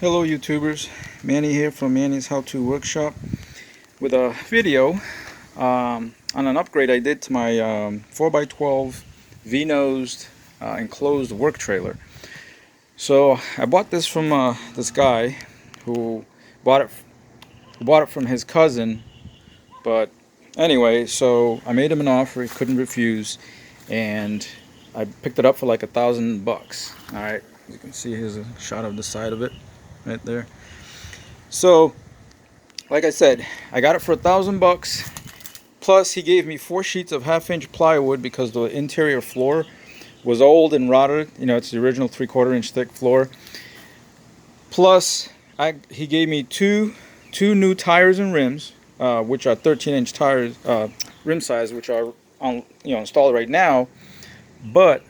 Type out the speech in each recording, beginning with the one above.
Hello YouTubers, Manny here from Manny's How To Workshop with a video on an upgrade I did to my 4x12 V-nosed enclosed work trailer. So I bought this from this guy who bought it from his cousin, but anyway, so I made him an offer he couldn't refuse, and I picked it up for like $1,000. Alright, you can see here's a shot of the side of it right there. So like I said, I got it for $1,000. Plus, he gave me 4 sheets of half-inch plywood because the interior floor was old and rotted. You know, it's the original 3/4-inch thick floor. Plus, he gave me two new tires and rims, which are 13-inch tires, rim size, which are installed right now. But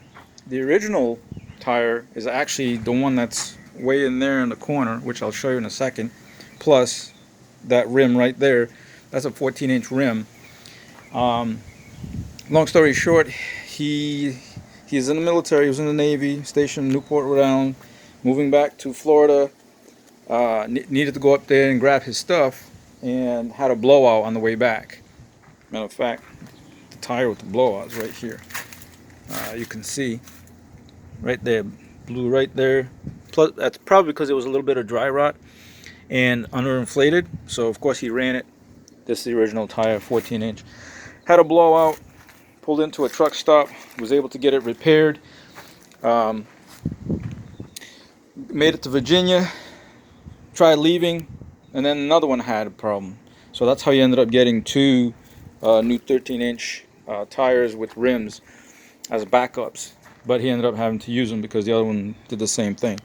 the original tire is actually the one that's way in there in the corner, which I'll show you in a second. Plus, that rim right there, that's a 14-inch rim. Long story short, he's in the military. He was in the Navy, stationed in Newport, Rhode Island, moving back to Florida. Needed to go up there and grab his stuff, and had a blowout on the way back. Matter of fact, the tire with the blowout is right here. You can see right there, blew right there. Plus, that's probably because it was a little bit of dry rot and underinflated. So of course he ran it. This is the original tire, 14-inch. Had a blowout, pulled into a truck stop, was able to get it repaired. Made it to Virginia, tried leaving, and then another one had a problem. So that's how he ended up getting 2 new 13-inch tires with rims as backups. But he ended up having to use them because the other one did the same thing.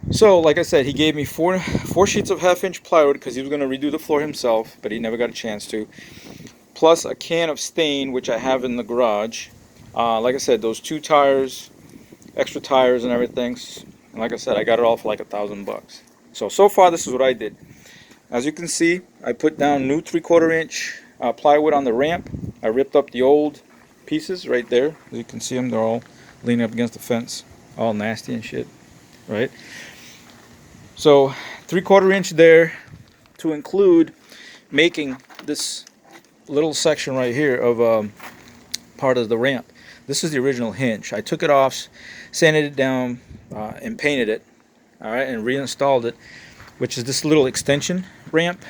So, like I said, he gave me four sheets of half-inch plywood because he was going to redo the floor himself, but he never got a chance to. Plus a can of stain, which I have in the garage. Like I said, those 2 tires, extra tires and everything. And like I said, I got it all for like $1,000. So far this is what I did. As you can see, I put down new 3/4-inch plywood on the ramp. I ripped up the old pieces right there. As you can see them, they're all leaning up against the fence, all nasty and shit, right? So 3/4-inch there, to include making this little section right here of part of the ramp. This is the original hinge. I took it off, sanded it down, and painted it, all right, and reinstalled it, which is this little extension ramp.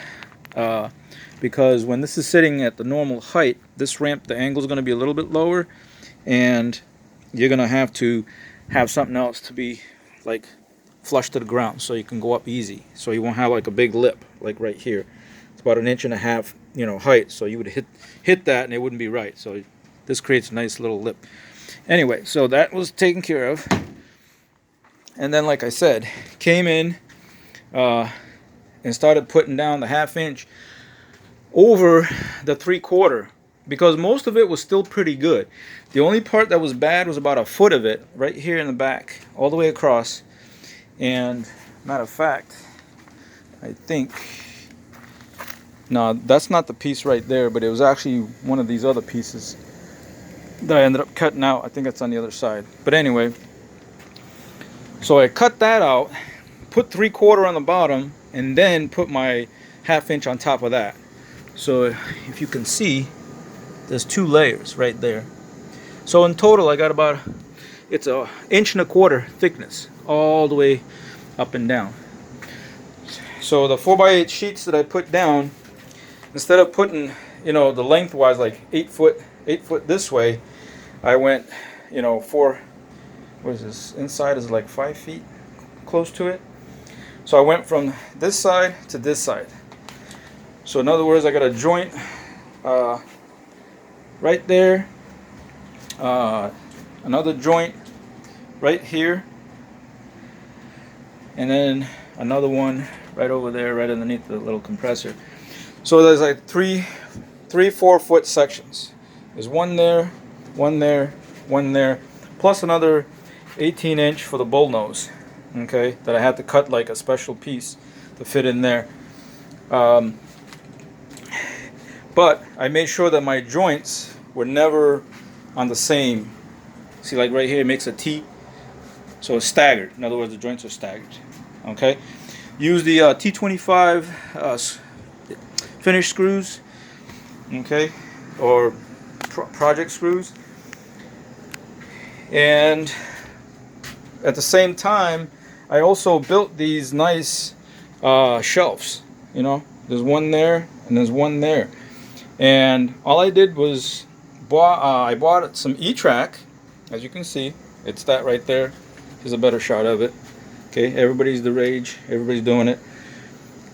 Because when this is sitting at the normal height, this ramp, the angle is going to be a little bit lower, and you're going to have something else to be like flush to the ground so you can go up easy, so you won't have like a big lip like right here. It's about 1.5 inch height, so you would hit that and it wouldn't be right. So this creates a nice little lip. Anyway, so that was taken care of, and then like I said, came in and started putting down the half-inch over the 3/4, because most of it was still pretty good. The only part that was bad was about 1 foot of it right here in the back, all the way across. And matter of fact, I think, no, that's not the piece right there, but it was actually one of these other pieces that I ended up cutting out. I think it's on the other side. But anyway, so I cut that out, put 3/4 on the bottom, and then put my half-inch on top of that. So if you can see, there's 2 layers right there. So in total, I got about, it's 1.25 inch thickness all the way up and down. So the 4x8 sheets that I put down, instead of putting the lengthwise like 8 foot this way, I went 4, what is this, inside is like 5 feet close to it. So I went from this side to this side. So in other words, I got a joint right there, another joint right here, and then another one right over there, right underneath the little compressor. So there's like 4 foot sections. There's one there, one there, one there, plus another 18-inch for the bull nose, okay, that I had to cut like a special piece to fit in there. But I made sure that my joints were never on the same. See, like right here it makes a T, so it's staggered. In other words, the joints are staggered. Okay, use the T25 finish screws, okay, or project screws. And at the same time, I also built these nice shelves. You know, there's one there and there's one there. And all I did was I bought some E-Track. As you can see, it's that right there. Here's a better shot of it. Okay, everybody's the rage. Everybody's doing it.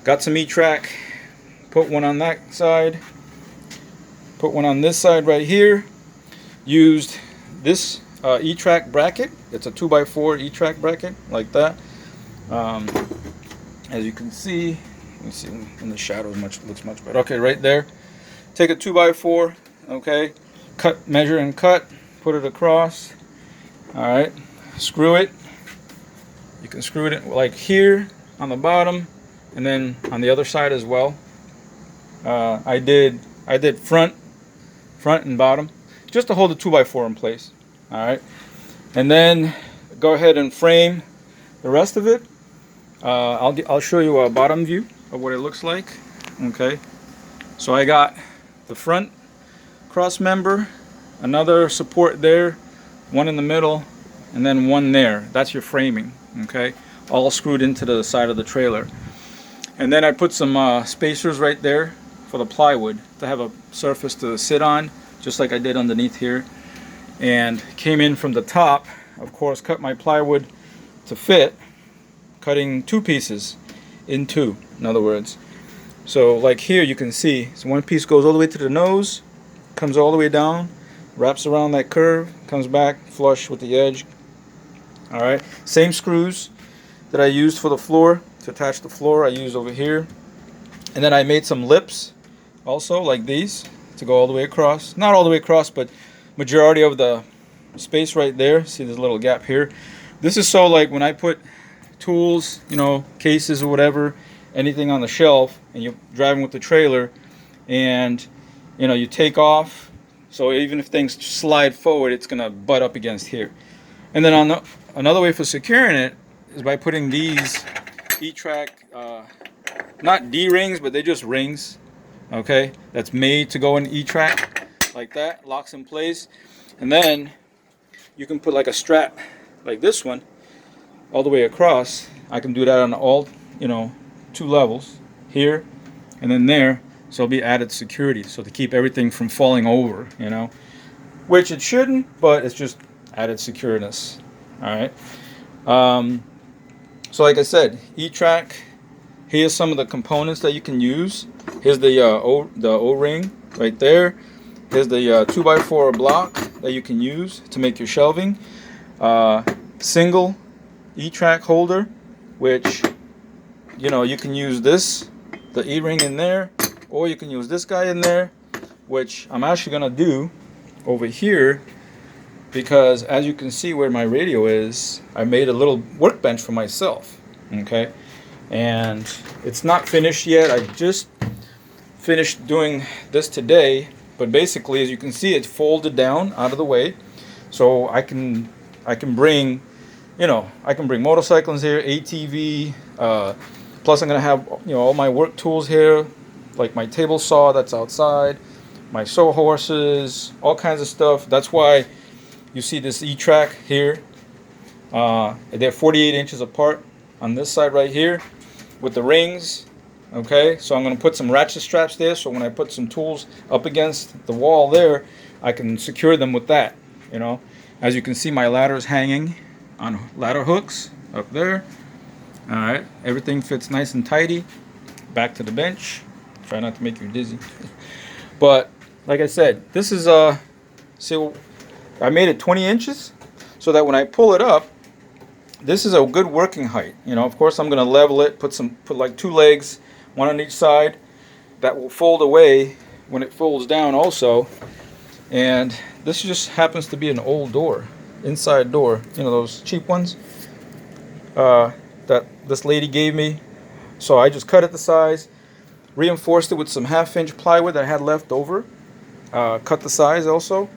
Got some E-Track. Put one on that side. Put one on this side right here. Used this E-Track bracket. It's a 2x4 E-Track bracket, like that. As you can see, let me see in the shadows, looks much better. Okay, right there. Take a 2x4, okay, cut, measure and cut, put it across. All right, screw it. You can screw it like here on the bottom, and then on the other side as well. I did front and bottom, just to hold the 2x4 in place. All right, and then go ahead and frame the rest of it. I'll show you a bottom view of what it looks like. Okay, so I got the front cross member, another support there, one in the middle, and then one there. That's your framing. Okay, all screwed into the side of the trailer. And then I put some spacers right there for the plywood to have a surface to sit on, just like I did underneath here. And came in from the top, of course, cut my plywood to fit, cutting two pieces in two, in other words. So like here you can see, so one piece goes all the way to the nose, comes all the way down, wraps around that curve, comes back flush with the edge. All right, same screws that I used for the floor to attach the floor I used over here. And then I made some lips also, like these, to go all the way across. Not all the way across, but majority of the space right there. See, there's a little gap here. This is so like when I put tools, you know, cases or whatever, anything on the shelf, and you're driving with the trailer, and you know, you take off, so even if things slide forward, it's gonna butt up against here. And then another way for securing it is by putting these E-Track, not D-rings, but they're just rings, okay, that's made to go in E-Track, like that, locks in place. And then you can put like a strap like this one all the way across. I can do that on all, you know, two levels, here and then there, so it'll be added security, so to keep everything from falling over, you know, which it shouldn't, but it's just added secureness. All right, so like I said, E-Track, here's some of the components that you can use. Here's the O-ring right there. Here's the 2x4 block that you can use to make your shelving. Single E-Track holder, which, you know, you can use this, the E-ring in there, or you can use this guy in there, which I'm actually gonna do over here, because as you can see where my radio is, I made a little workbench for myself. Okay, and it's not finished yet. I just finished doing this today, but basically, as you can see, it's folded down out of the way, so I can bring, you know, I can bring motorcycles here, ATV, plus I'm gonna have, you know, all my work tools here, like my table saw that's outside, my sawhorses, all kinds of stuff. That's why you see this E-Track here. They're 48 inches apart on this side right here with the rings. Okay, so I'm gonna put some ratchet straps there, so when I put some tools up against the wall there, I can secure them with that, you know. As you can see, my ladder is hanging on ladder hooks up there. All right, everything fits nice and tidy. Back to the bench. Try not to make you dizzy. But like I said, this is so I made it 20 inches so that when I pull it up, this is a good working height. You know, of course I'm gonna level it, put like two legs, one on each side, that will fold away when it folds down also. And this just happens to be an old door, inside door, you know, those cheap ones that this lady gave me. So I just cut it the size, reinforced it with some 1/2-inch plywood that I had left over, cut the size also,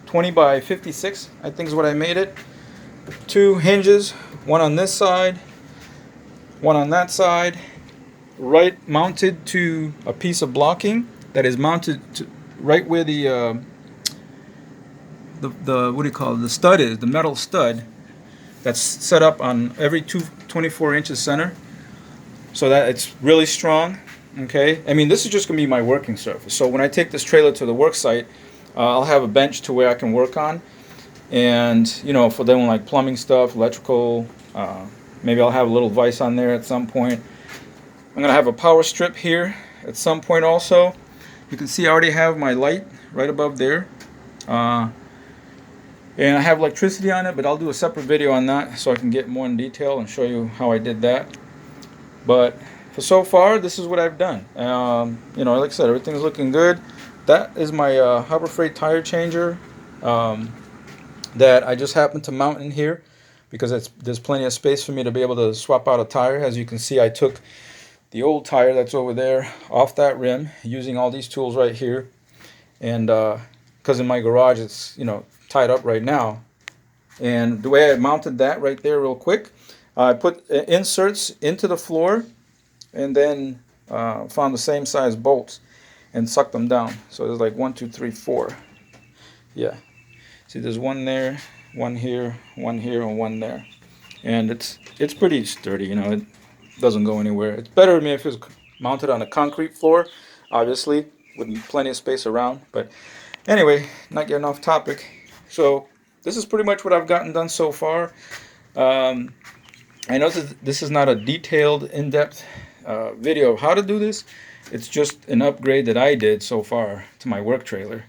20 by 56 I think is what I made it. Two hinges, one on this side, one on that side, right mounted to a piece of blocking that is mounted to right where the what do you call it, the stud is, the metal stud that's set up on every 24 inches center, so that it's really strong. Okay, I mean, this is just gonna be my working surface. So when I take this trailer to the work site, I'll have a bench to where I can work on, and you know, for them like plumbing stuff, electrical. Maybe I'll have a little vise on there at some point. I'm gonna have a power strip here at some point also. You can see I already have my light right above there. And I have electricity on it, but I'll do a separate video on that so I can get more in detail and show you how I did that. But for so far, this is what I've done. You know, like I said, everything's looking good. That is my Harbor Freight tire changer that I just happened to mount in here because there's plenty of space for me to be able to swap out a tire. As you can see, I took the old tire that's over there off that rim using all these tools right here. And because in my garage it's, you know, tied up right now. And the way I mounted that right there real quick, I put inserts into the floor and then found the same size bolts and sucked them down. So there's like 1, 2, 3, 4. Yeah. See, there's one there, one here, and one there. And it's pretty sturdy, you know, it doesn't go anywhere. It's better than if it's mounted on a concrete floor, obviously, with plenty of space around. But anyway, not getting off topic. So this is pretty much what I've gotten done so far. I know this is not a detailed, in-depth video of how to do this. It's just an upgrade that I did so far to my work trailer,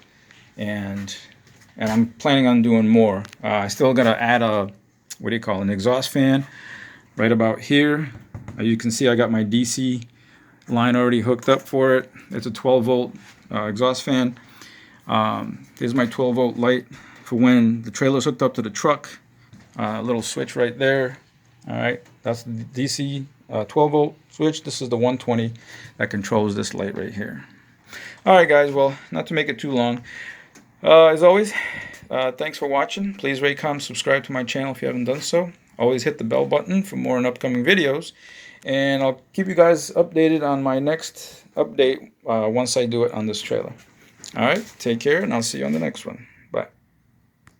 and I'm planning on doing more. I still gotta add a, what do you call it, an exhaust fan right about here. You can see I got my DC line already hooked up for it. It's a 12-volt exhaust fan. Here's my 12-volt light for when the trailer's hooked up to the truck. Little switch right there. All right, that's the DC 12-volt switch. This is the 120 that controls this light right here. All right, guys. Well, not to make it too long. As always, thanks for watching. Please rate, comment, subscribe to my channel if you haven't done so. Always hit the bell button for more and upcoming videos. And I'll keep you guys updated on my next update once I do it on this trailer. All right, take care, and I'll see you on the next one.